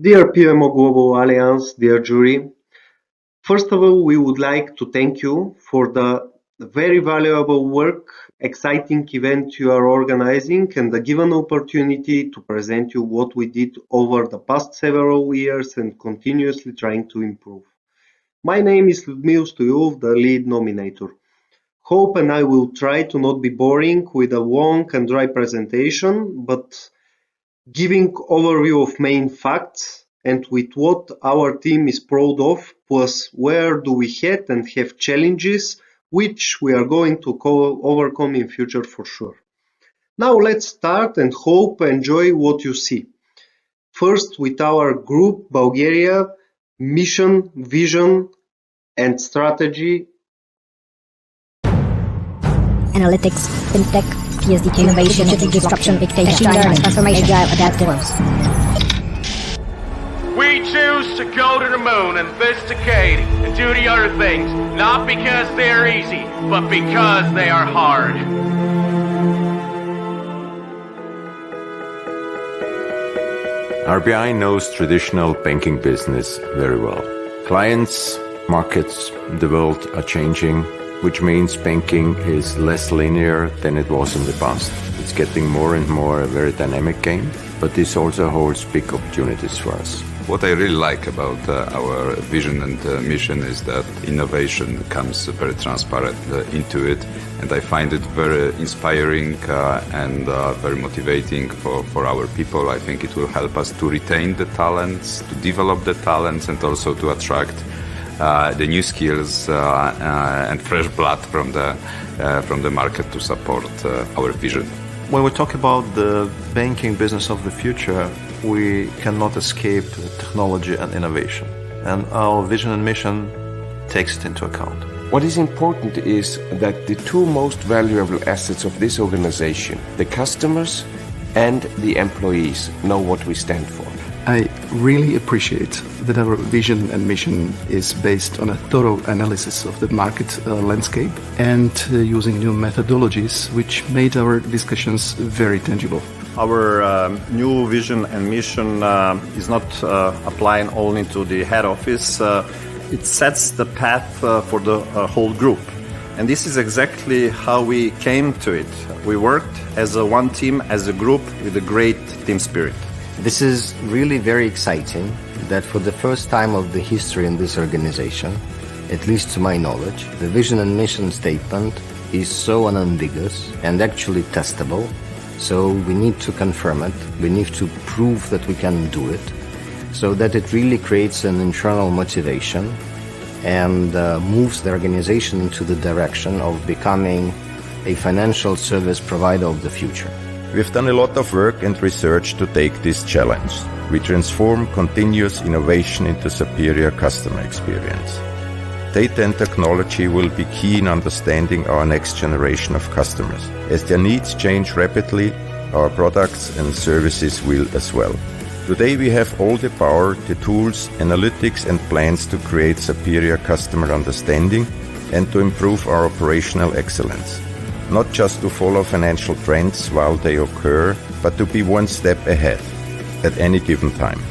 Dear PMO Global Alliance, dear jury, first of all, we would like to thank you for the very valuable work, exciting event you are organizing, and the given opportunity to present you what we did over the past several years and continuously trying to improve. My name is Lyudmil Stoilov, the lead nominator. Hope and I will try to not be boring with a long and dry presentation, but giving overview of main facts and with what our team is proud of, plus where do we head and have challenges which we are going to overcome in future for sure. Now let's start and hope enjoy what you see. First with our group Bulgaria, mission, vision and strategy. Analytics, FinTech, PSD, innovation, disruption, big data, transformation, Agile, adaptive. We choose to go to the moon in this decade and do the other things, not because they're easy, but because they are hard. RBI knows traditional banking business very well. Clients, markets, the world are changing, which means banking is less linear than it was in the past. It's getting more and more a very dynamic game, but this also holds big opportunities for us. What I really like about our vision and mission is that innovation comes very transparent into it, and I find it very inspiring and very motivating for our people. I think it will help us to retain the talents, to develop the talents, and also to attract the new skills and fresh blood from the market to support our vision. When we talk about the banking business of the future, we cannot escape technology and innovation. And our vision and mission takes it into account. What is important is that the two most valuable assets of this organization, the customers and the employees, know what we stand for. I really appreciate that our vision and mission is based on a thorough analysis of the market landscape and using new methodologies, which made our discussions very tangible. Our new vision and mission is not applying only to the head office. It sets the path for the whole group. And this is exactly how we came to it. We worked as a one team, as a group, with a great team spirit. This is really very exciting that for the first time of the history in this organization, at least to my knowledge, the vision and mission statement is so unambiguous and actually testable. So we need to confirm it. We need to prove that we can do it so that it really creates an internal motivation and moves the organization into the direction of becoming a financial service provider of the future. We've done a lot of work and research to take this challenge. We transform continuous innovation into superior customer experience. Data and technology will be key in understanding our next generation of customers. As their needs change rapidly, our products and services will as well. Today we have all the power, the tools, analytics and plans to create superior customer understanding and to improve our operational excellence. Not just to follow financial trends while they occur, but to be one step ahead at any given time.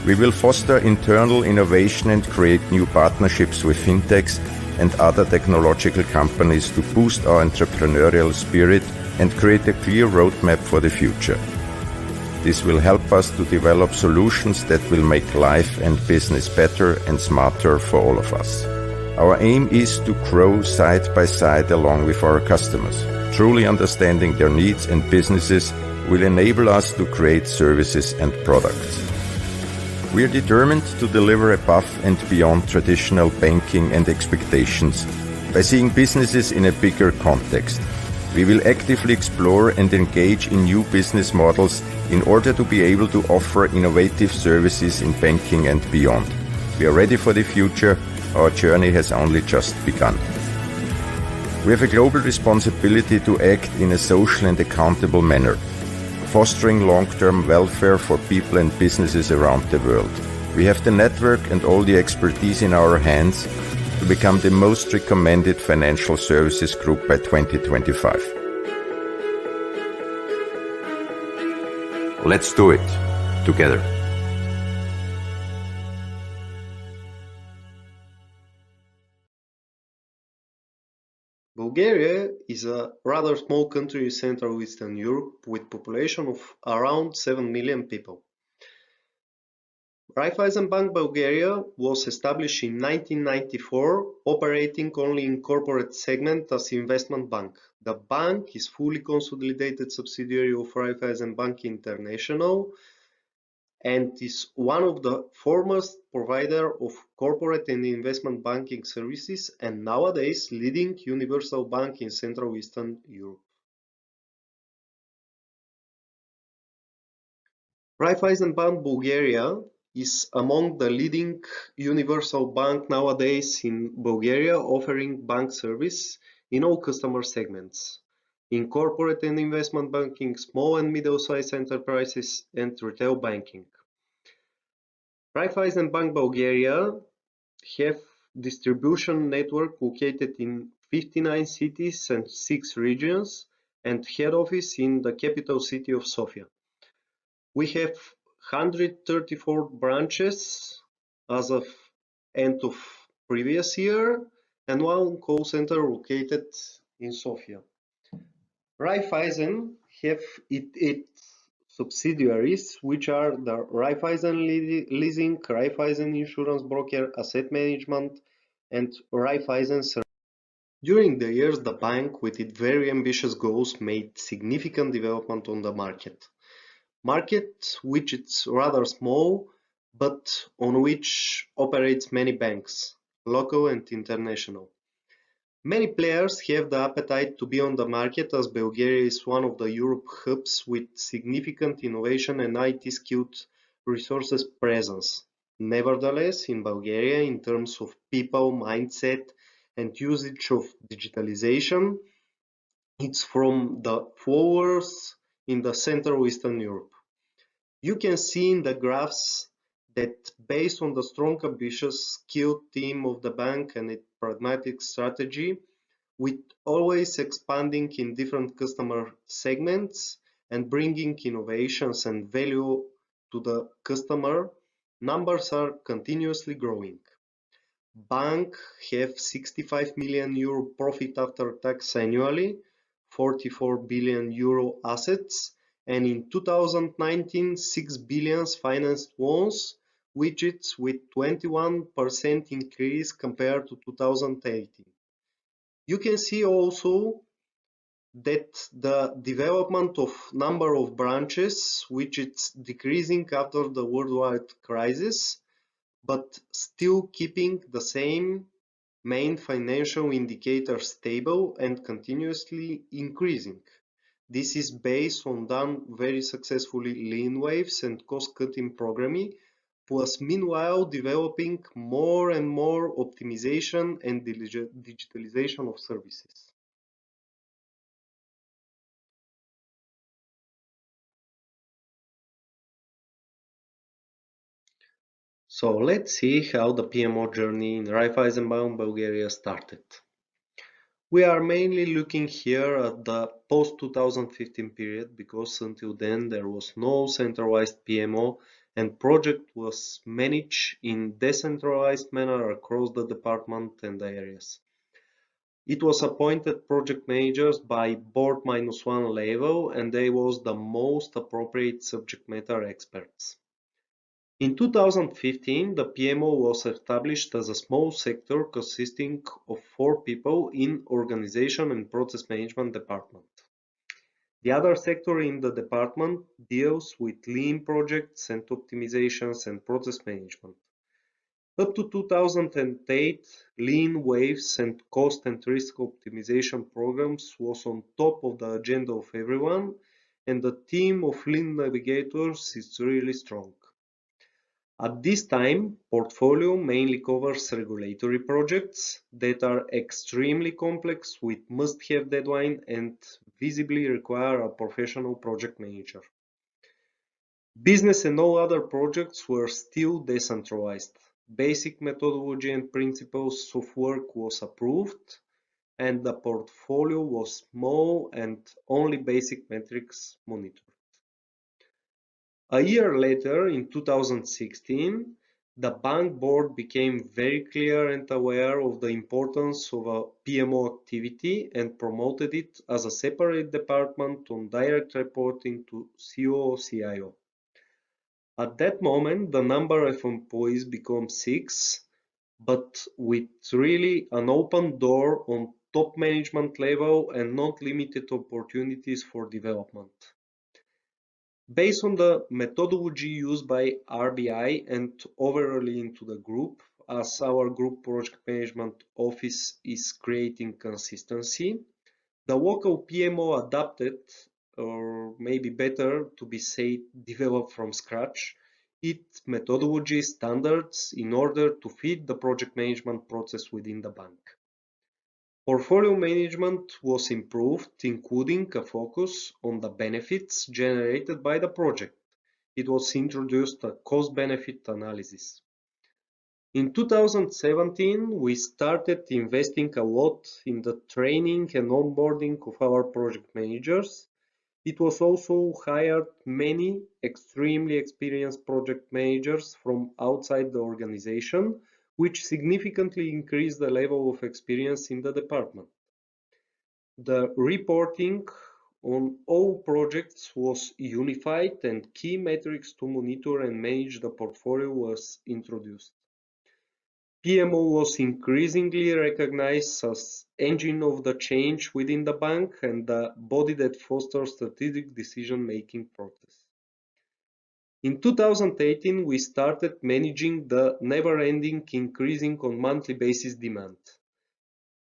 We will foster internal innovation and create new partnerships with fintechs and other technological companies to boost our entrepreneurial spirit and create a clear roadmap for the future. This will help us to develop solutions that will make life and business better and smarter for all of us. Our aim is to grow side by side along with our customers. Truly understanding their needs and businesses will enable us to create services and products. We are determined to deliver above and beyond traditional banking and expectations by seeing businesses in a bigger context. We will actively explore and engage in new business models in order to be able to offer innovative services in banking and beyond. We are ready for the future. Our journey has only just begun. We have a global responsibility to act in a social and accountable manner, fostering long-term welfare for people and businesses around the world. We have the network and all the expertise in our hands to become the most recommended financial services group by 2025. Let's do it together. Bulgaria is a rather small country in Central Eastern Europe with population of around 7 million people. Raiffeisenbank Bulgaria was established in 1994, operating only in corporate segment as investment bank. The bank is fully consolidated subsidiary of Raiffeisenbank International and is one of the foremost provider of corporate and investment banking services and nowadays leading universal bank in Central Eastern Europe. Raiffeisenbank Bulgaria is among the leading universal bank nowadays in Bulgaria, offering bank service in all customer segments, in corporate and investment banking, small and middle-sized enterprises, and retail banking. Raiffeisenbank Bulgaria have distribution network located in 59 cities and 6 regions and head office in the capital city of Sofia. We have 134 branches as of end of previous year and one call center located in Sofia. Raiffeisen have its subsidiaries, which are the Raiffeisen Leasing, Raiffeisen Insurance Broker, Asset Management, and Raiffeisen Services. During the years, the bank, with its very ambitious goals, made significant development on the market. Market which is rather small, but on which operates many banks, local and international. Many players have the appetite to be on the market as Bulgaria is one of the Europe hubs with significant innovation and IT skilled resources presence. Nevertheless, in Bulgaria, in terms of people, mindset, and usage of digitalization, it's from the followers in the Central Eastern Europe. You can see in the graphs that based on the strong, ambitious, skilled team of the bank and its pragmatic strategy, with always expanding in different customer segments and bringing innovations and value to the customer, numbers are continuously growing. Bank have 65 million euro profit after tax annually, 44 billion euro assets, and in 2019, 6 billion financed loans, which is with 21% increase compared to 2018. You can see also that the development of number of branches, which is decreasing after the worldwide crisis, but still keeping the same main financial indicators stable and continuously increasing. This is based on done very successfully lean waves and cost-cutting programming, plus meanwhile developing more and more optimization and digitalization of services. So let's see how the PMO journey in Raiffeisenbank Bulgaria started. We are mainly looking here at the post-2015 period because until then there was no centralized PMO and project was managed in decentralized manner across the department and the areas. It was appointed project managers by board -1 level and they was the most appropriate subject matter experts. In 2015, the PMO was established as a small sector consisting of 4 people in Organization and Process Management Department. The other sector in the department deals with lean projects and optimizations and process management. Up to 2008, lean waves and cost and risk optimization programs was on top of the agenda of everyone, and the team of lean navigators is really strong. At this time, portfolio mainly covers regulatory projects that are extremely complex with must-have deadline and visibly require a professional project manager. Business and all other projects were still decentralized. Basic methodology and principles of work was approved, and the portfolio was small and only basic metrics monitored. A year later, in 2016, The bank board became very clear and aware of the importance of a PMO activity and promoted it as a separate department on direct reporting to COO/CIO. At that moment, the number of employees became 6, but with really an open door on top management level and not limited opportunities for development. Based on the methodology used by RBI and overall into the group, as our group project management office is creating consistency, the local PMO adapted, or maybe better to be said, developed from scratch, its methodology standards in order to fit the project management process within the bank. Portfolio management was improved, including a focus on the benefits generated by the project. It was introduced a cost-benefit analysis. In 2017, we started investing a lot in the training and onboarding of our project managers. It was also hired many extremely experienced project managers from outside the organization, which significantly increased the level of experience in the department. The reporting on all projects was unified and key metrics to monitor and manage the portfolio was introduced. PMO was increasingly recognized as engine of the change within the bank and the body that fosters strategic decision-making process. In 2018, we started managing the never-ending increasing on monthly basis demand.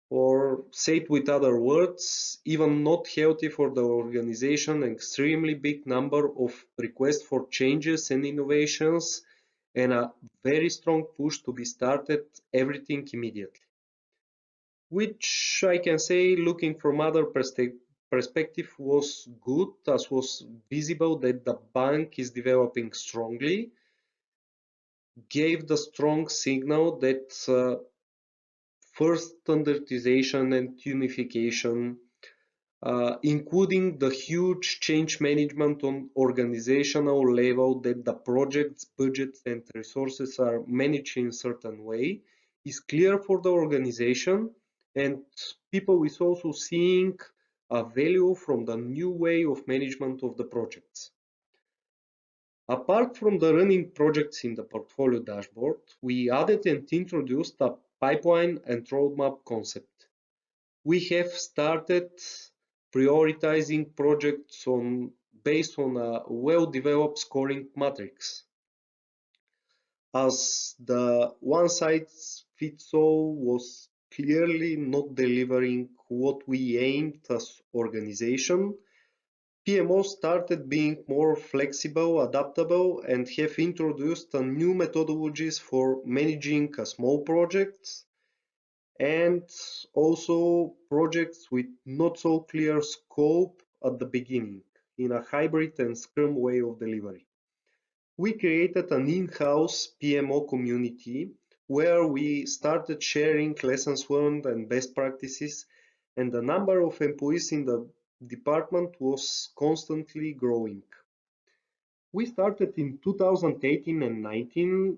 Or said with other words, even not healthy for the organization, an extremely big number of requests for changes and innovations and a very strong push to be started everything immediately. Which I can say, looking from other perspective, was good, as was visible that the bank is developing strongly, gave the strong signal that first standardization and unification, including the huge change management on organizational level, that the project's budgets and resources are managed in a certain way, is clear for the organization, and people is also seeing a value from the new way of management of the projects. Apart from the running projects in the portfolio dashboard, we added and introduced a pipeline and roadmap concept. We have started prioritizing projects based on a well-developed scoring matrix. As the one-size-fits-all was clearly not delivering what we aimed as organization, PMO started being more flexible, adaptable, and have introduced new methodologies for managing small projects and also projects with not so clear scope at the beginning in a hybrid and Scrum way of delivery. We created an in-house PMO community where we started sharing lessons learned and best practices, and the number of employees in the department was constantly growing. We started in 2018 and 19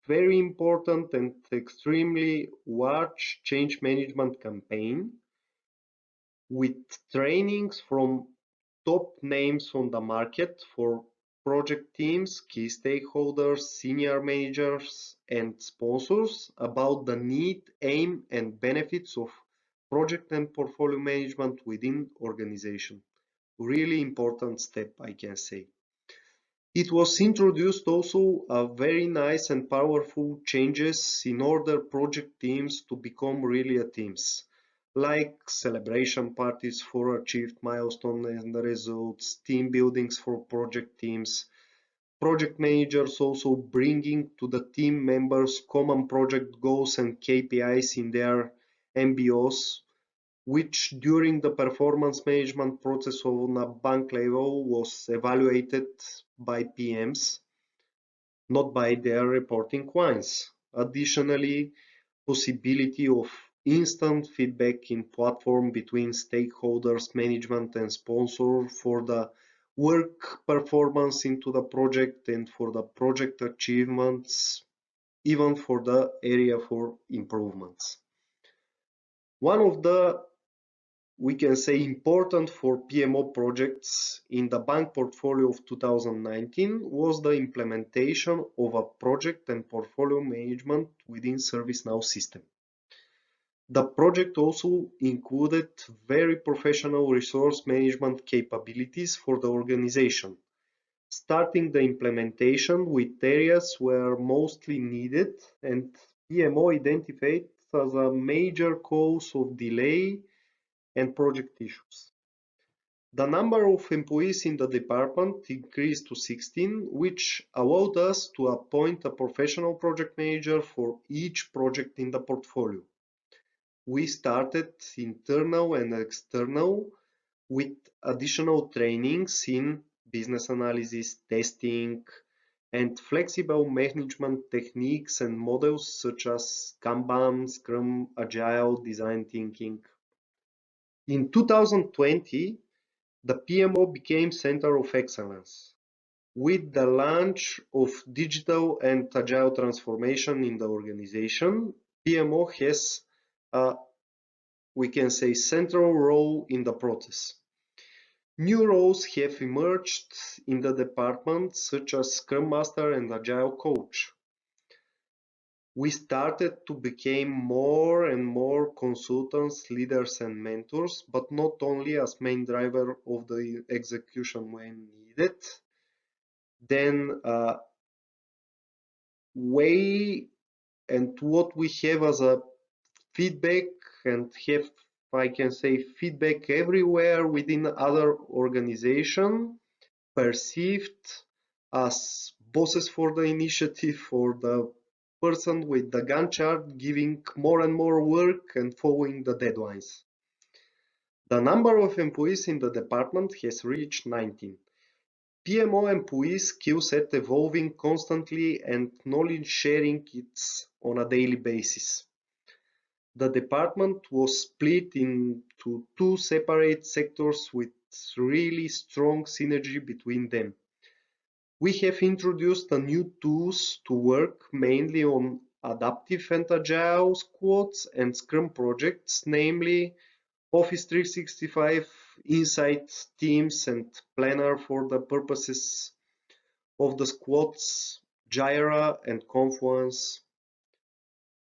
very important and extremely large change management campaign with trainings from top names on the market for project teams, key stakeholders, senior managers, and sponsors about the need, aim, and benefits of project and portfolio management within organization. Really important step, I can say. It was introduced also a very nice and powerful changes in order project teams to become really a teams, like celebration parties for achieved milestones and results, team buildings for project teams, project managers also bringing to the team members common project goals and KPIs in their MBOs, which during the performance management process on a bank level was evaluated by PMs, not by their reporting lines. Additionally, possibility of instant feedback in platform between stakeholders, management and sponsor for the work performance into the project and for the project achievements even for the area for improvements. One of the, we can say, important for PMO projects in the bank portfolio of 2019 was the implementation of a project and portfolio management within ServiceNow system. The project also included very professional resource management capabilities for the organization, starting the implementation with areas where mostly needed and PMO identified as a major cause of delay and project issues. The number of employees in the department increased to 16, which allowed us to appoint a professional project manager for each project in the portfolio. We started internal and external with additional trainings in business analysis, testing, and flexible management techniques and models such as Kanban, Scrum, Agile, design thinking. In 2020, the PMO became Center of Excellence. With the launch of digital and agile transformation in the organization, PMO has a, we can say, central role in the process. New roles have emerged in the department, such as Scrum Master and Agile Coach. We started to become more and more consultants, leaders, and mentors, but not only as main driver of the execution when needed. Then way and what we have as a feedback and have, I can say, feedback everywhere within other organization, perceived as bosses for the initiative or the person with the Gantt chart giving more and more work and following the deadlines. The number of employees in the department has reached 19. PMO employees' skill set evolving constantly and knowledge sharing it's on a daily basis. The department was split into two separate sectors with really strong synergy between them. We have introduced a new tools to work mainly on adaptive and agile squads and Scrum projects, namely Office 365 Insight Teams and Planner for the purposes of the squads, Jira and Confluence.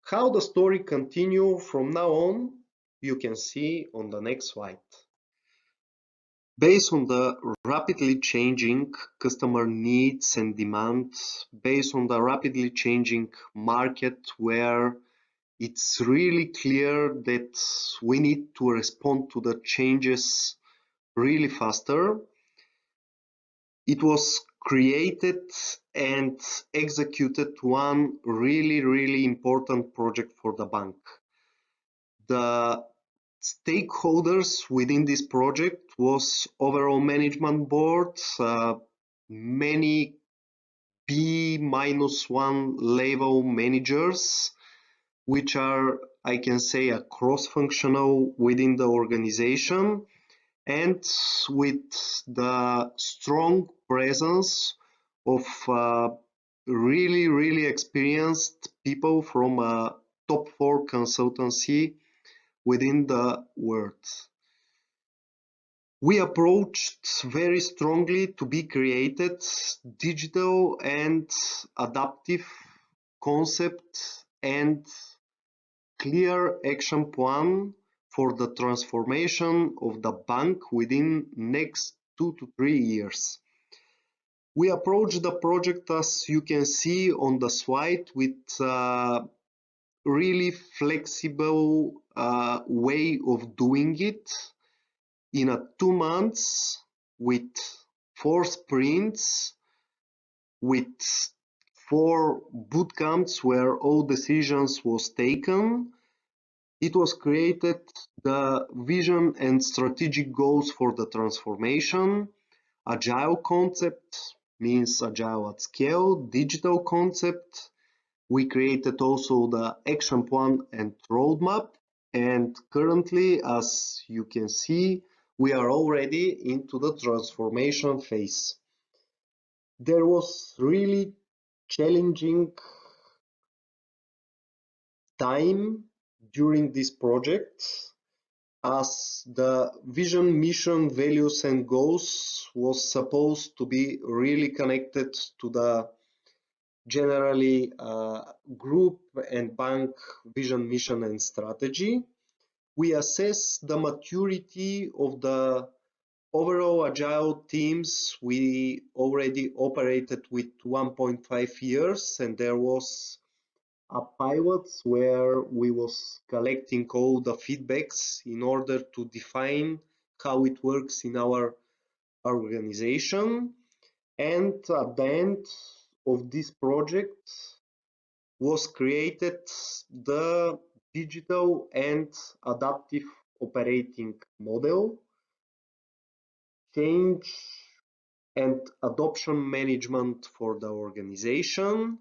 How the story continues from now on, you can see on the next slide. Based on the rapidly changing customer needs and demands, based on the rapidly changing market where it's really clear that we need to respond to the changes really faster, it was created and executed one really important project for the bank. The stakeholders within this project was overall management board, many B-1 level managers, which are, I can say, a cross-functional within the organization, and with the strong presence of really experienced people from a top 4 consultancy within the world. We approached very strongly to be created digital and adaptive concept and clear action plan for the transformation of the bank within next 2 to 3 years. We approached the project, as you can see on the slide, with really flexible way of doing it in 2 months with 4 sprints, with 4 boot camps where all decisions was taken. It was created the vision and strategic goals for the transformation, agile concept means agile at scale, digital concept. We created also the action plan and roadmap, and currently, as you can see, we are already into the transformation phase. There was really challenging time during this project, as the vision, mission, values and goals was supposed to be really connected to the generally group and bank vision, mission and strategy. We assess the maturity of the overall Agile teams. We already operated with 1.5 years, and there was a pilot where we was collecting all the feedbacks in order to define how it works in our organization. And at the end of this project was created the digital and adaptive operating model, change and adoption management for the organization,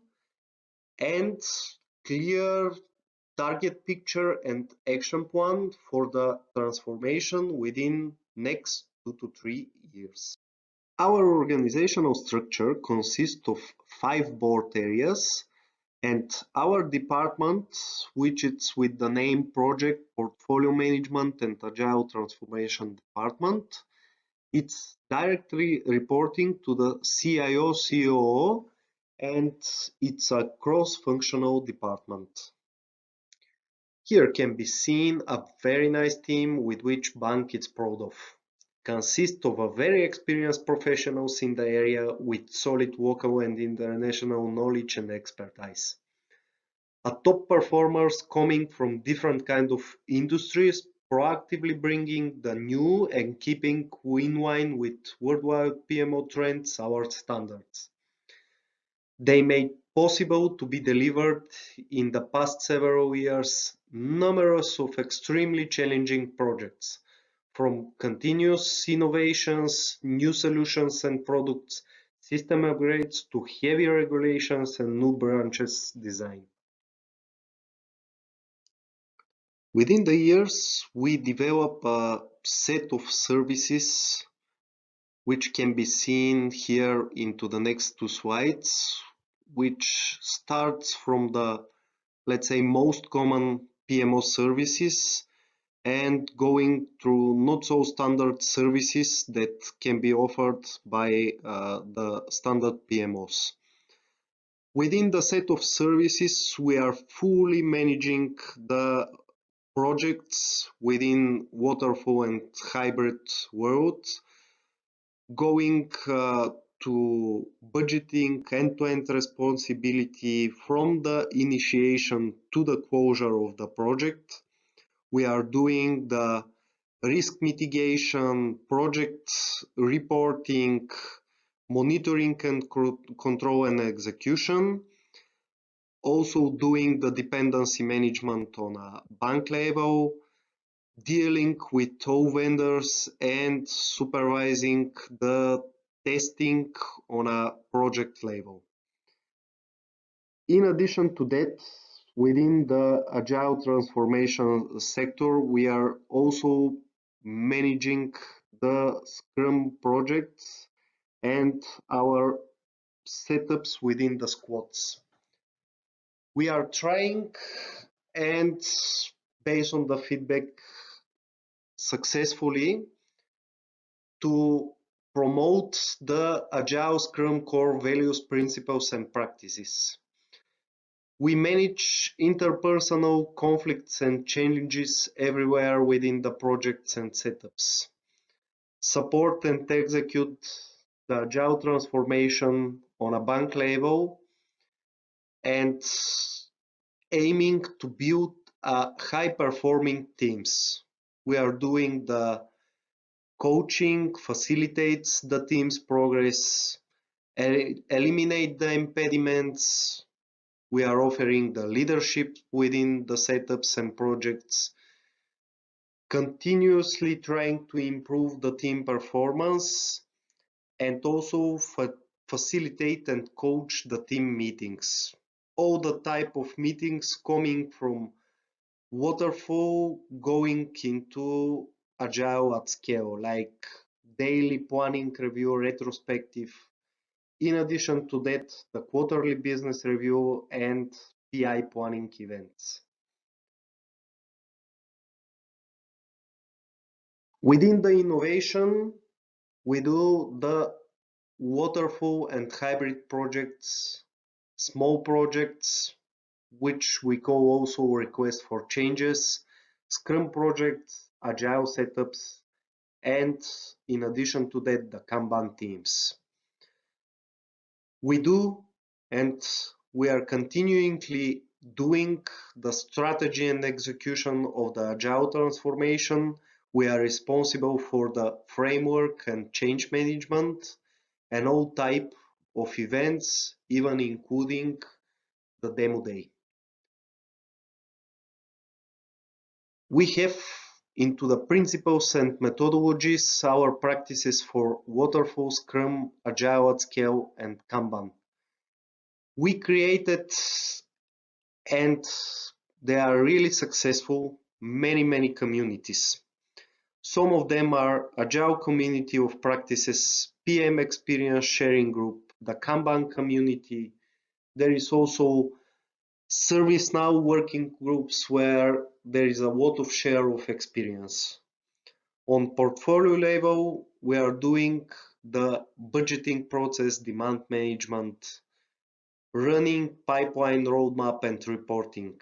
and clear target picture and action plan for the transformation within next 2 to 3 years. Our organizational structure consists of 5 board areas, and our department, which is with the name Project, Portfolio Management and Agile Transformation Department, it's directly reporting to the CIO, COO, and it's a cross-functional department. Here can be seen a very nice team with which bank is proud of. Consists of a very experienced professionals in the area with solid local and international knowledge and expertise. A top performers coming from different kind of industries, proactively bringing the new and keeping in line with worldwide PMO trends, our standards. They made possible to be delivered in the past several years numerous of extremely challenging projects, from continuous innovations, new solutions and products, system upgrades to heavy regulations and new branches design. Within the years, we develop a set of services which can be seen here into the next 2 slides, which starts from the, let's say, most common PMO services and going through not so standard services that can be offered by the standard PMOs. Within the set of services, we are fully managing the projects within waterfall and hybrid world, going to budgeting, end-to-end responsibility from the initiation to the closure of the project. We are doing the risk mitigation, project reporting, monitoring and control and execution. Also doing the dependency management on a bank level, dealing with all vendors and supervising the testing on a project level. In addition to that, within the Agile transformation sector, we are also managing the Scrum projects and our setups within the squads. We are trying, and based on the feedback, successfully to promote the Agile Scrum core values, principles and practices. We manage interpersonal conflicts and challenges everywhere within the projects and setups. Support and execute the Agile transformation on a bank level and aiming to build high-performing teams. We are doing the coaching, facilitates the team's progress, eliminate the impediments. We are offering the leadership within the setups and projects, continuously trying to improve the team performance, and also facilitate and coach the team meetings. All the type of meetings coming from waterfall going into Agile at scale, like daily planning review, retrospective. In addition to that, the quarterly business review and PI planning events. Within the innovation, we do the waterfall and hybrid projects, small projects, which we call also request for changes, Scrum projects, Agile setups, and in addition to that, the Kanban teams. We do, and we are continually doing the strategy and execution of the Agile transformation. We are responsible for the framework and change management and all type of events, even including the demo day. We have into the principles and methodologies our practices for Waterfall, Scrum, Agile at Scale, and Kanban. We created, and they are really successful, many communities. Some of them are Agile Community of Practices, PM Experience Sharing Group, the Kanban community. There is also ServiceNow working groups where there is a lot of share of experience. On portfolio level, we are doing the budgeting process, demand management, running pipeline roadmap and reporting.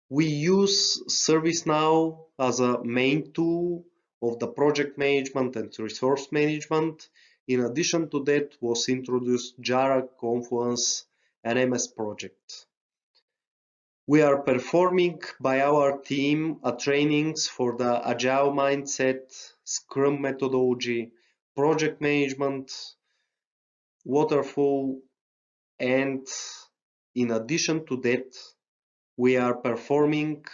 We use ServiceNow as a main tool of the project management and resource management. In addition to that was introduced Jira, Confluence, and MS Project. We are performing by our team trainings for the Agile mindset, Scrum methodology, project management, Waterfall, and in addition to that, we are performing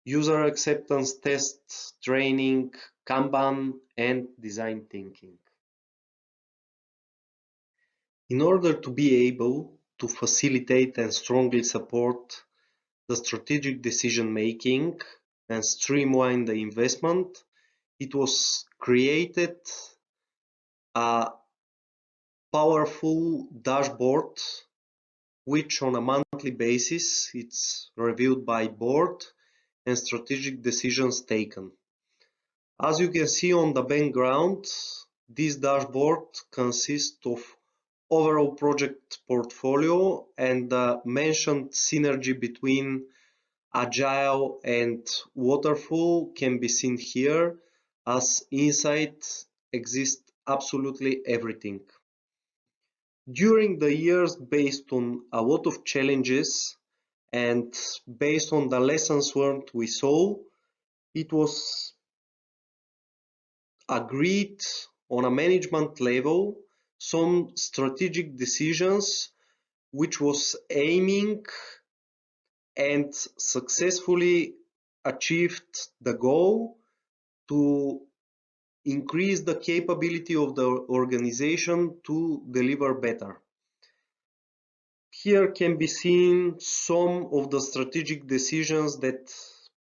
user acceptance tests, training, Kanban, and design thinking. In order to be able to facilitate and strongly support the strategic decision making and streamline the investment, it was created a powerful dashboard which on a monthly basis it's reviewed by board and strategic decisions taken. As you can see on the background, this dashboard consists of overall project portfolio and the mentioned synergy between Agile and Waterfall can be seen here, as inside exists absolutely everything. During the years, based on a lot of challenges and based on the lessons learned we saw, it was agreed on a management level some strategic decisions which was aiming and successfully achieved the goal to increase the capability of the organization to deliver better. Here can be seen some of the strategic decisions that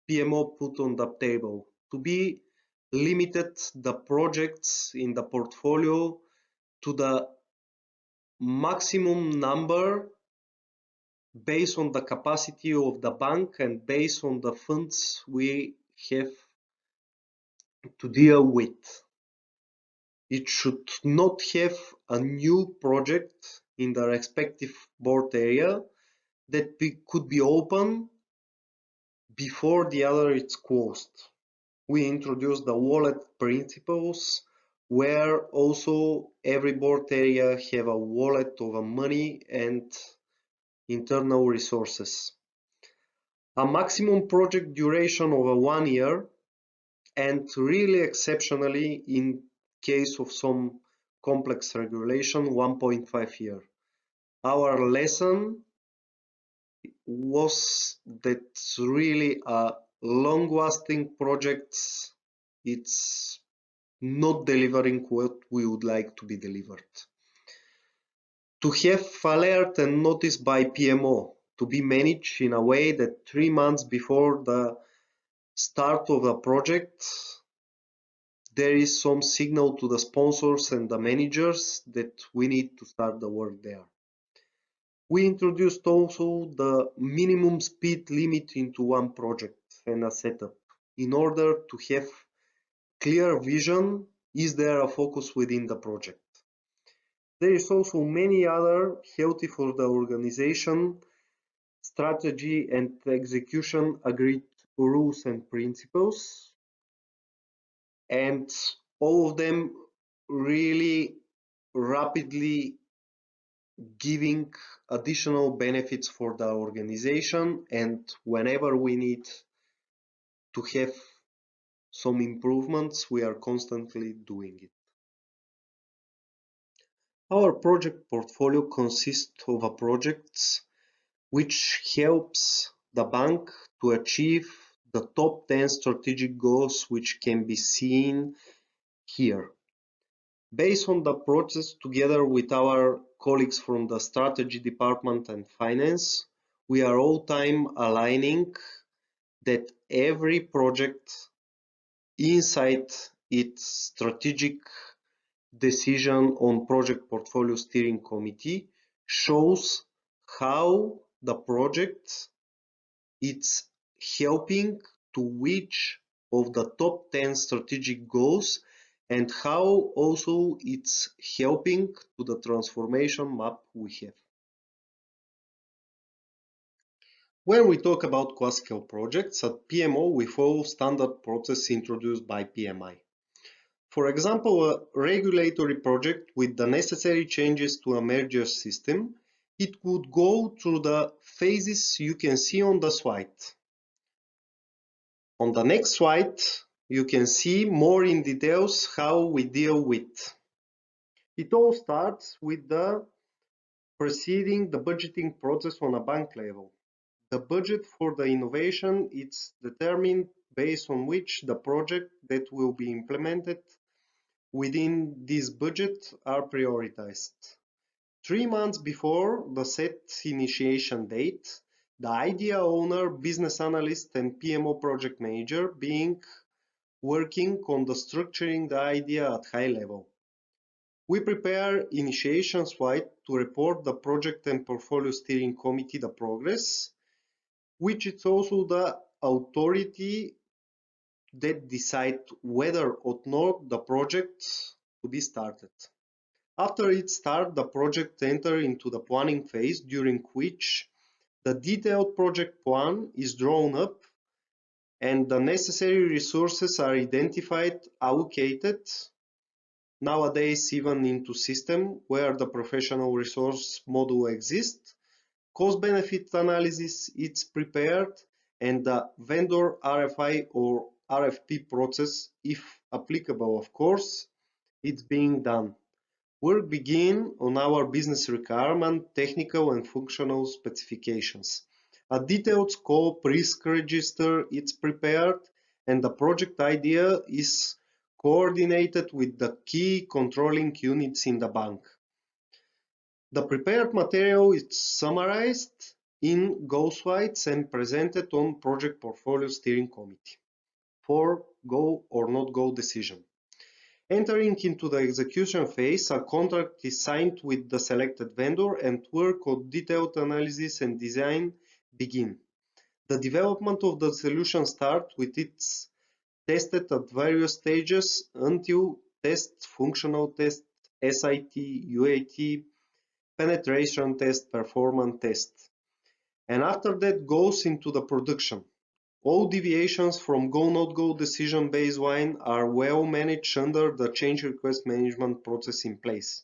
PMO put on the table. To be limited the projects in the portfolio to the maximum number based on the capacity of the bank and based on the funds we have to deal with. It should not have a new project in the respective board area that could be open before the other is closed. We introduced the wallet principles where also every board area have a wallet of money and internal resources. A maximum project duration of 1 year, and really exceptionally in case of some complex regulation, 1.5 year. Our lesson was that really a long-lasting project, it's not delivering what we would like to be delivered. To have alert and notice by PMO to be managed in a way that 3 months before the start of the project, there is some signal to the sponsors and the managers that we need to start the work there. We introduced also the minimum speed limit into one project and a setup in order to have clear vision, is there a focus within the project. There is also many other healthy for the organization, strategy and execution agreed rules and principles, and all of them really rapidly giving additional benefits for the organization, and whenever we need to have some improvements, we are constantly doing it. Our project portfolio consists of projects which helps the bank to achieve the top 10 strategic goals which can be seen here. Based on the process, together with our colleagues from the strategy department and finance, we are all time aligning that every project inside its strategic decision on project portfolio steering committee shows how the project is helping to which of the top 10 strategic goals, and how also it's helping to the transformation map we have. When we talk about classical projects at PMO, we follow standard process introduced by PMI. For example, a regulatory project with the necessary changes to a merger system, it would go through the phases you can see on the slide. On the next slide, you can see more in details how we deal with. It all starts with the preceding the budgeting process on a bank level. The budget for the innovation is determined based on which the project that will be implemented within this budget are prioritized. 3 months before the set initiation date, the idea owner, business analyst and PMO project manager being working on the structuring the idea at high level. We prepare initiation slide to report the project and portfolio steering committee the progress, which is also the authority that decide whether or not the project to be started. After it starts, the project enters into the planning phase, during which the detailed project plan is drawn up and the necessary resources are identified, allocated, nowadays even into system where the professional resource model exists. Cost benefit analysis is prepared and the vendor RFI or RFP process, if applicable of course, it's being done. Work begin on our business requirement, technical and functional specifications. A detailed scope risk register is prepared and the project idea is coordinated with the key controlling units in the bank. The prepared material is summarized in goal slides and presented on project portfolio steering committee for go or not go decision. Entering into the execution phase, a contract is signed with the selected vendor and work on detailed analysis and design begin. The development of the solution starts with its tested at various stages until test, functional test, SIT, UAT, penetration test, performance test. And after that goes into the production. All deviations from go-not-go decision baseline are well managed under the change request management process in place.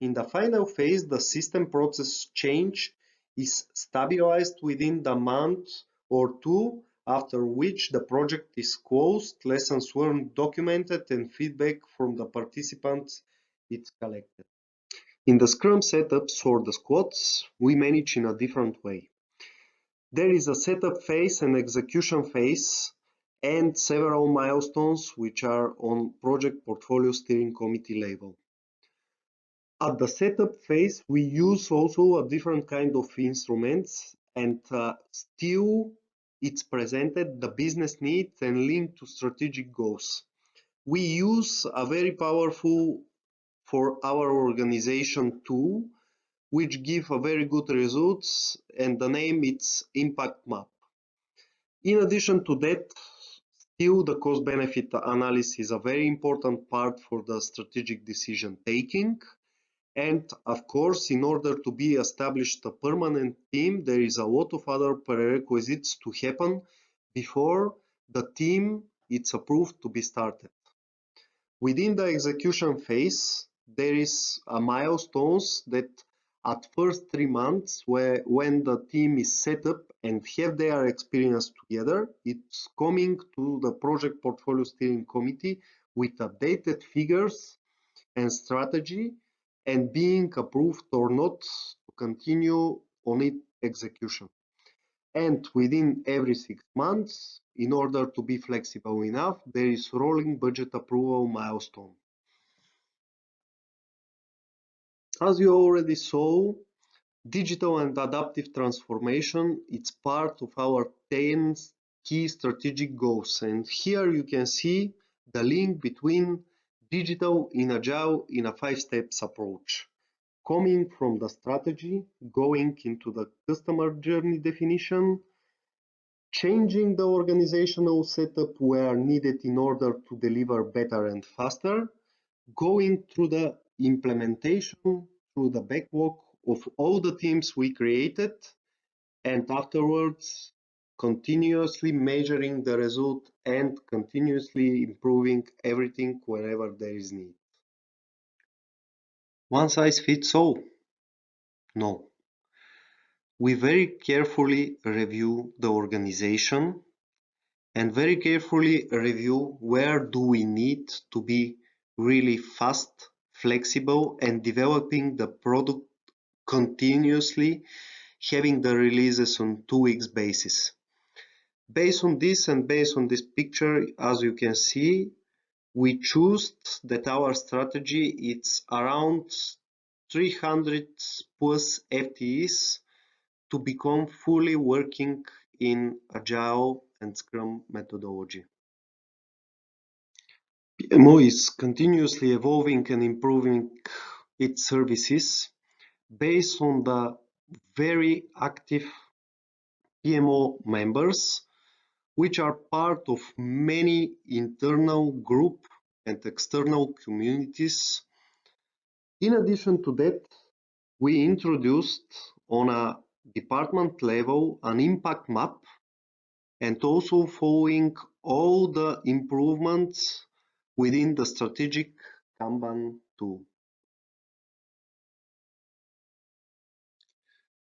In the final phase, the system process change is stabilized within the month or two, after which the project is closed, lessons learned documented, and feedback from the participants is collected. In the Scrum setups for the squads, we manage in a different way. There is a setup phase and execution phase and several milestones which are on project portfolio steering committee level. At the setup phase, we use also a different kind of instruments and still it's presented the business needs and linked to strategic goals. We use a very powerful for our organization tool which give a very good results, and the name is Impact Map. In addition to that, Still, the cost-benefit analysis is a very important part for the strategic decision taking. And of course, in order to be established a permanent team, there is a lot of other prerequisites to happen before the team is approved to be started. Within the execution phase, there is a milestones that at first 3 months when the team is set up and have their experience together, it's coming to the project portfolio steering committee with updated figures and strategy and being approved or not to continue on its execution. And within every 6 months, in order to be flexible enough, there is rolling budget approval milestone. As you already saw, digital and adaptive transformation is part of our 10 key strategic goals. And here you can see the link between digital in Agile in a 5 steps approach. Coming from the strategy, going into the customer journey definition, changing the organizational setup where needed in order to deliver better and faster, going through the implementation, through the backlog of all the teams we created, and afterwards continuously measuring the result and continuously improving everything wherever there is need. One size fits all? No. We very carefully review the organization and very carefully review where do we need to be really fast, flexible, and developing the product continuously, having the releases on 2 weeks basis. Based on this and based on this picture, as you can see, we choose that our strategy is around 300 plus FTEs to become fully working in Agile and Scrum methodology. PMO is continuously evolving and improving its services based on the very active PMO members, which are part of many internal group and external communities. In addition to that, we introduced on a department level an impact map and also following all the improvements within the strategic Kanban tool.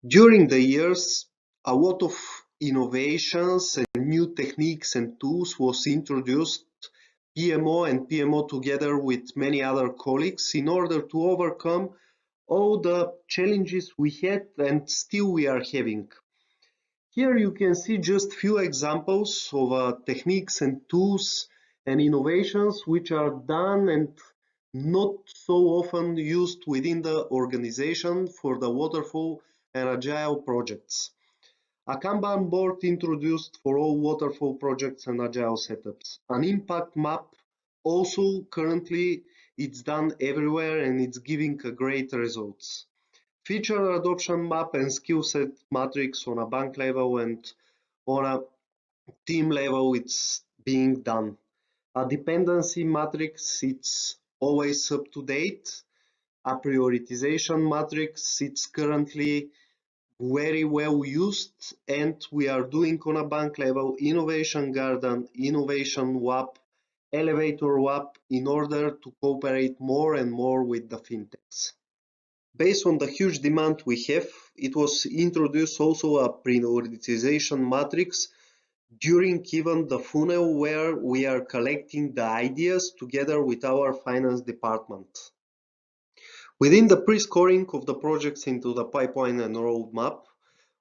During the years, a lot of innovations and new techniques and tools was introduced, PMO and PMO together with many other colleagues in order to overcome all the challenges we had and still we are having. Here you can see just few examples of techniques and tools and innovations which are done and not so often used within the organization for the waterfall and agile projects. A Kanban board introduced for all waterfall projects and agile setups. An impact map also currently it's done everywhere and it's giving a great results. Feature adoption map and skill set matrix on a bank level and on a team level it's being done. A dependency matrix it's always up to date. A prioritization matrix it's currently very well used and we are doing on a bank level innovation garden, innovation WAP, elevator WAP in order to cooperate more and more with the fintechs. Based on the huge demand we have, it was introduced also a prioritization matrix during even the funnel where we are collecting the ideas together with our finance department. Within the pre-scoring of the projects into the pipeline and roadmap,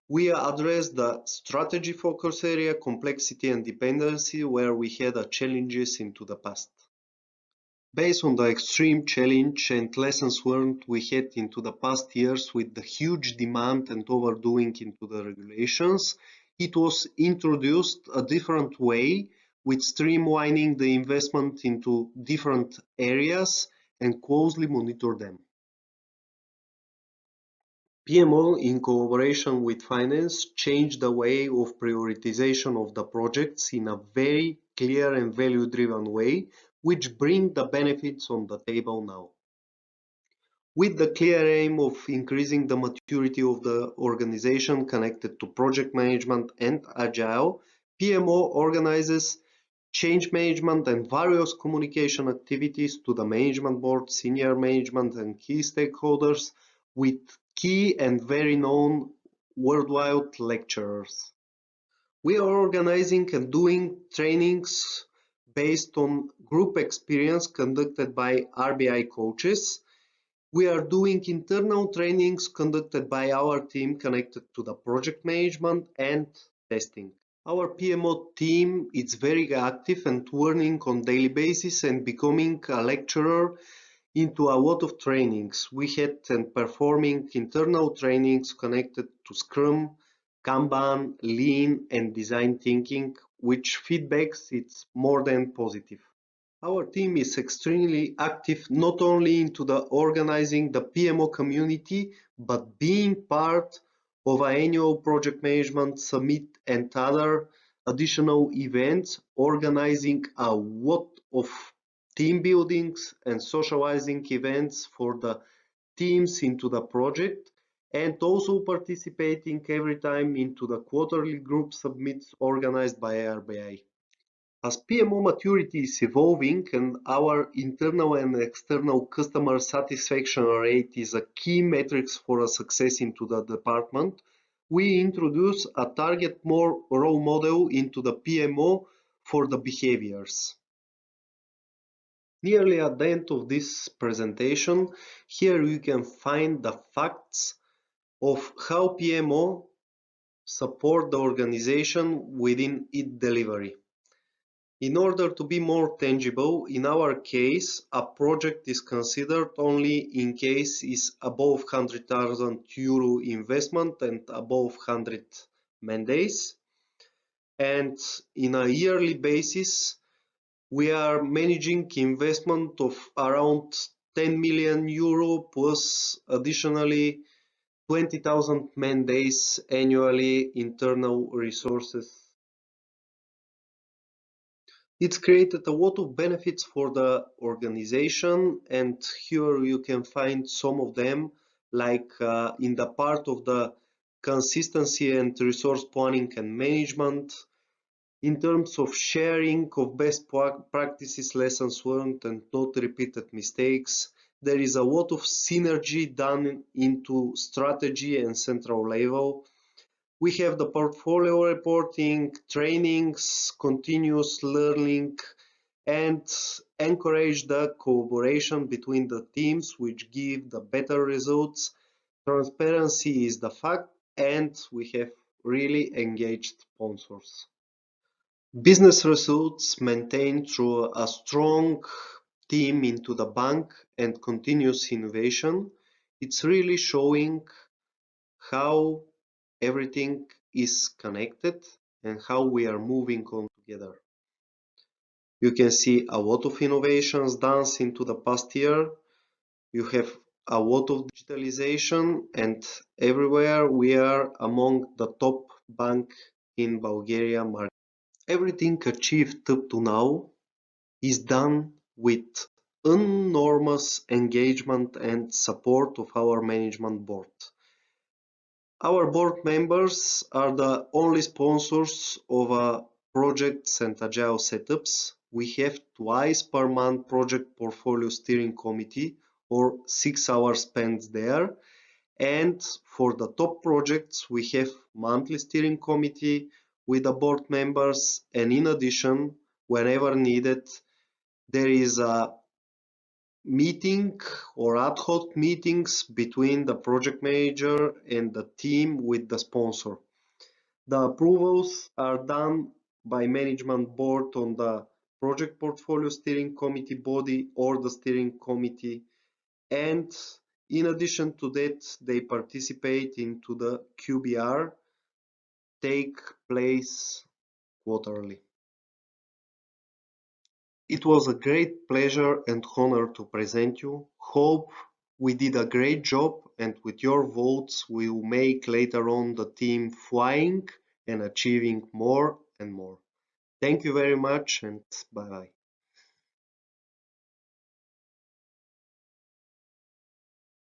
we address the strategy focus area, complexity and dependency where we had challenges into the past. Based on the extreme challenge and lessons learned we had into the past years with the huge demand and overdoing into the regulations, it was introduced a different way with streamlining the investment into different areas and closely monitor them. PMO, in collaboration with finance, changed the way of prioritization of the projects in a very clear and value-driven way, which bring the benefits on the table now. With the clear aim of increasing the maturity of the organization connected to project management and Agile, PMO organizes change management and various communication activities to the management board, senior management and key stakeholders with key and very known worldwide lecturers. We are organizing and doing trainings based on group experience conducted by RBI coaches. We are doing internal trainings conducted by our team connected to the project management and testing. Our PMO team is very active and learning on daily basis and becoming a lecturer into a lot of trainings. We had and performing internal trainings connected to Scrum, Kanban, Lean and design thinking, which feedbacks it's more than positive. Our team is extremely active not only into the organizing the PMO community, but being part of our annual project management summit and other additional events, organizing a lot of team buildings and socializing events for the teams into the project, and also participating every time into the quarterly group submits organized by RBI. As PMO maturity is evolving and our internal and external customer satisfaction rate is a key metrics for a success into the department, we introduce a target more role model into the PMO for the behaviors. Nearly at the end of this presentation, here you can find the facts of how PMO support the organization within its delivery. In order to be more tangible, in our case, a project is considered only in case is above 100,000 euro investment and above 100 man days. And in a yearly basis, we are managing investment of around 10 million euro plus additionally 20,000 man days annually internal resources. It's created a lot of benefits for the organization, and here you can find some of them, like in the part of the consistency and resource planning and management, in terms of sharing of best practices, lessons learned and not repeated mistakes. There is a lot of synergy done into strategy and central level. We have the portfolio reporting, trainings, continuous learning, and encourage the collaboration between the teams, which give the better results. Transparency is the fact, and we have really engaged sponsors. Business results maintained through a strong team into the bank and continuous innovation. It's really showing how everything is connected and how we are moving on together. You can see a lot of innovations done into the past year. You have a lot of digitalization, and everywhere we are among the top bank in Bulgaria market. Everything achieved up to now is done with enormous engagement and support of our management board. Our board members are the only sponsors of projects and agile setups. We have twice per month project portfolio steering committee or 6 hours spent there. And for the top projects, we have monthly steering committee with the board members. And in addition, whenever needed, there is a meeting or ad hoc meetings between the project manager and the team with the sponsor. The approvals are done by management board on the project portfolio steering committee body or the steering committee, and in addition to that they participate into the QBR, take place quarterly. It was a great pleasure and honor to present you. Hope we did a great job, and with your votes we will make later on the team flying and achieving more and more. Thank you very much and bye-bye.